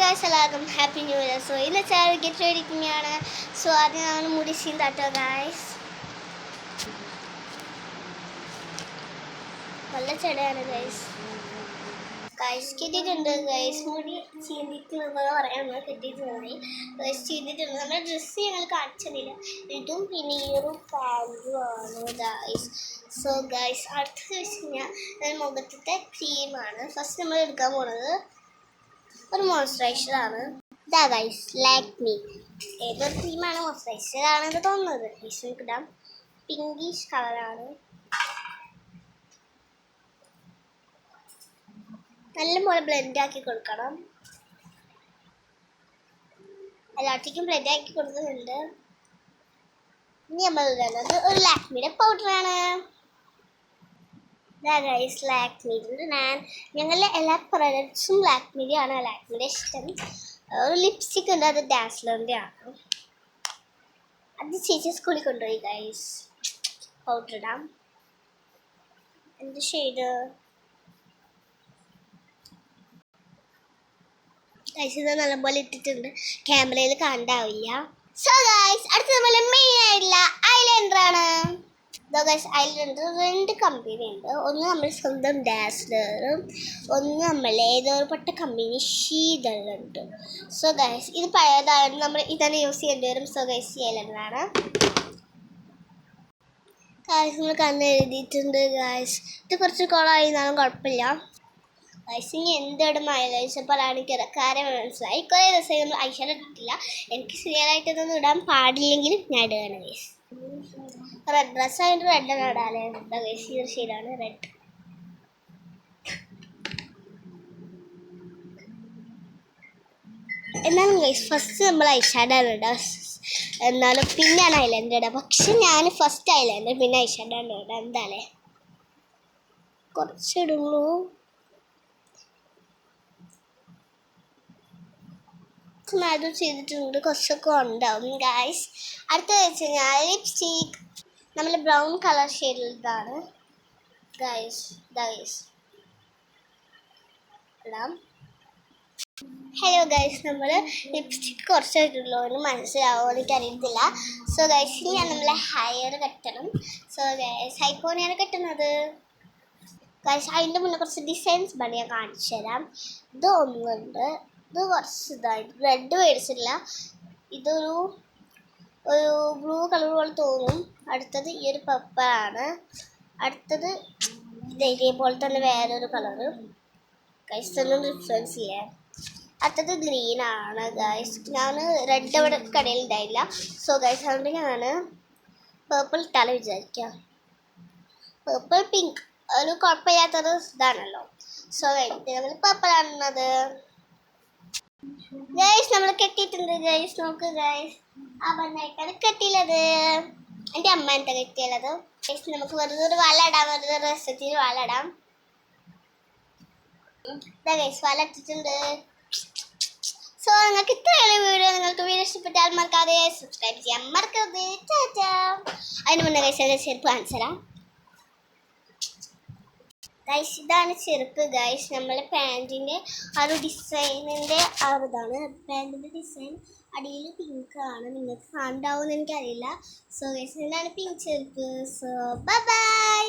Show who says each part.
Speaker 1: Guys എല്ലാവർക്കും happy new year. So ഇന്ന് channel get റെഡിക്കുകയാണ്. So അതിനാണ് മുടി ചീന്താട്ടോ ഗൈസ്. നല്ല ചെടയാണ് ഗൈസ്. ഗൈസ് കിട്ടിയിട്ടുണ്ട് ഗൈസ്. മുടി ചീന്തിക്കുന്നത് പറയാൻ കിട്ടിയിട്ടുണ്ടായി ഗൈസ്. ചീന്തിട്ടുണ്ട്. നമ്മുടെ ഡ്രസ്സ് ഞങ്ങൾ കാണിച്ചതില്ല. ഇതും പിന്നെ ഈ ഒരു പാൻറ്റും ആണ് ഗൈസ്. സോ ഗൈസ് അടുത്തത് വെച്ച് കഴിഞ്ഞാൽ മുഖത്തെ ക്രീമാണ്. ഫസ്റ്റ് നമ്മൾ എടുക്കാൻ പോണത് ഒരു മോയ്സ്ചറൈസറാണ്. ഇതാ ഗൈസ് ലാക്മി. ഏതൊരു ക്രീമാണ് മോയ്സ്ചറൈസറാണെന്ന് തോന്നുന്നത്. ഗൈസ് നമുക്കിടാം. പിങ്കിഷ് കളറാണ്. നല്ലപോലെ ബ്ലെൻഡ് ആക്കി കൊടുക്കണം. എല്ലാത്തേക്കും ബ്ലെൻഡ് ആക്കി കൊടുക്കുന്നുണ്ട്. ഇനി നമ്മൾ ഇടുന്നത് ഒരു ലാക്മിയുടെ പൗഡറാണ്. ഗൈസ് ലാക്മിയുടെ ഞങ്ങളുടെ എല്ലാ പ്രൊഡക്ട്സും ലാക്മിയുടെ ആണ്. ലാക്മിയുടെ ഇഷ്ടം. ഒരു ലിപ്സ്റ്റിക് ഉണ്ട്, അത് ഡാസ്ലറിൻ്റെ ആണ്. അത് ചേച്ചി സ്കൂളിൽ കൊണ്ടുപോയി ഗൈസ്. പൗഡർ ഇടാം. എന്ത് ഷെയ്ഡ് ഗൈസ്? ഇത് നല്ലപോലെ ഇട്ടിട്ടുണ്ട്. ക്യാമറയിൽ കണ്ടാവില്ല. സോ ഗൈസ് അടുത്ത നമ്മളെ മെയിൻ ആയിട്ടുള്ള ഐലൈനറാണ്. ഐലൈനർ രണ്ട് കമ്പനി ഉണ്ട്. ഒന്ന് നമ്മൾ സ്വന്തം ഡാസ്ലറും ഒന്ന് നമ്മൾ ഏതൊരു പെട്ട കമ്പനി ഷീതളുണ്ട്. സോ ഗൈസ് ഇത് പഴയതാണ്. നമ്മൾ ഇതന്നെ യൂസ് ചെയ്യേണ്ടി വരും. സോ ഗൈസ് ഈ ഐലൈനറാണ് ഗൈസ്. നമ്മൾ കണ്ണ് എഴുതിയിട്ടുണ്ട് ഗൈസ്. ഇത് കുറച്ച് കോളായി എന്നാലും കുഴപ്പമില്ല ഗൈസ്. ഇനി എന്തിടും ഐലൈനർ എനിക്ക് കാര്യം മനസ്സിലായി. കുറേ ദിവസമായി നമ്മൾ ഐഷാഡോ ഇട്ടിട്ടില്ല. എനിക്ക് ശരിയായിട്ടൊന്നും ഇടാൻ പാടില്ലെങ്കിലും ഞാൻ ഇടുകയാണ് ഗൈസ്. റെഡ് ഡ്രസ്സായിട്ട് റെഡാണ് ഇടാല്ലേ. ഗൈസ് ഈ ഒരു ഷെയ്ഡാണ് റെഡ്. എന്നാലും ഗൈസ് ഫസ്റ്റ് നമ്മൾ ഐഷാഡോ ഇടുക. എന്നാലും പിന്നെയാണ് ഐലൈനർ ഇടുക. പക്ഷെ ഞാൻ ഫസ്റ്റ് ഐലൈനർ പിന്നെ ഐഷാഡോ ഇടുക. എന്താല്ലേ കുറച്ചിടുള്ളൂ. അതും ചെയ്തിട്ടുണ്ട്. കുറച്ചൊക്കെ ഉണ്ടാവും ഗൈസ്. അടുത്ത വെച്ച് കഴിഞ്ഞാൽ ലിപ്സ്റ്റിക്. നമ്മൾ ബ്രൗൺ കളർ ഷെയ്ഡിലാണ് ഗൈസ്. ഇടാം. ഹലോ ഗൈസ്, നമ്മൾ ലിപ്സ്റ്റിക് കുറച്ചായിട്ടുള്ളൂ എന്ന് മനസ്സിലാവുമോ എനിക്കറിയത്തില്ല. സോ ഗൈസ് ഇനി നമ്മൾ ഹെയർ കെട്ടണം. സോ ഗൈസ് ഹൈപ്പോണിയാണ് കെട്ടുന്നത് ഗൈസ്. അതിൻ്റെ മുന്നേ കുറച്ച് ഡിസൈൻസ് ഞാൻ കാണിച്ചു തരാം. ഇത് ഒന്നുണ്ട്. ഇത് കുറച്ച് ഇതായിട്ട് റെഡ് മേടിച്ചിട്ടില്ല. ഇതൊരു ബ്ലൂ കളർ പോലെ തോന്നും. അടുത്തത് ഈ ഒരു പർപ്പിളാണ്. അടുത്തത് ഇതേപോലെ തന്നെ വേറൊരു കളറ് ഗൈസ്. ഒന്നും ഡിഫറൻസ് ചെയ്യാം. അടുത്തത് ഗ്രീനാണ് ഗൈസ്. ഞാൻ റെഡ് ഇവിടെ കടയിൽ ഉണ്ടായില്ല. സോ ഗൈസ് അതുകൊണ്ട് ഞാൻ പേർപ്പിൾ ഇട്ടാലും വിചാരിക്കാം. പേർപ്പിൾ പിങ്ക് ഒരു കുഴപ്പമില്ലാത്തൊരു ഇതാണല്ലോ. സോ കഴിഞ്ഞിട്ട് നമ്മൾ പേർപ്പിളാണത് ഗൈസ്. നമ്മൾ കെട്ടിയിട്ടുണ്ട് ഗൈസ്. നോക്ക് ഗൈസ്, ആ ബണ്ണായിട്ടാണ് കെട്ടിയുള്ളത്. എൻ്റെ അമ്മ എന്താ കെട്ടിയുള്ളത് ഗൈസ്. നമുക്ക് വെറുതെ ഒരു വല ഇടാം. വെറുതെ രസത്തിന് വല ഇടാം. ഗൈസ് വല ഇട്ടിട്ടുണ്ട്. സോ നിങ്ങൾക്ക് ഇത്രയുള്ള വീഡിയോ നിങ്ങൾക്ക് വീഡിയോ ഇഷ്ടപ്പെട്ടാൽ മറക്കാതെ സബ്സ്ക്രൈബ് ചെയ്യാൻ മറക്കരുത്. അതിന് മുന്നേ ഗൈസ് എൻ്റെ ചെരുപ്പ് കാണിച്ചു തരാം ഗൈസ്. ഇതാണ് ചെരുപ്പ് ഗൈസ്. നമ്മളെ പാൻറ്റിൻ്റെ ആ ഒരു ഡിസൈനിൻ്റെ ആ ഒരു ഇതാണ് പാൻറ്റിൻ്റെ ഡിസൈൻ. അടിയിൽ പിങ്ക് ആണ്. നിങ്ങൾക്ക് കാണാണ്ടാവുമെന്ന് എനിക്കറിയില്ല. സോ ഗൈസ് ഇതാണ് പിങ്ക് ചെരുപ്പ്. So by.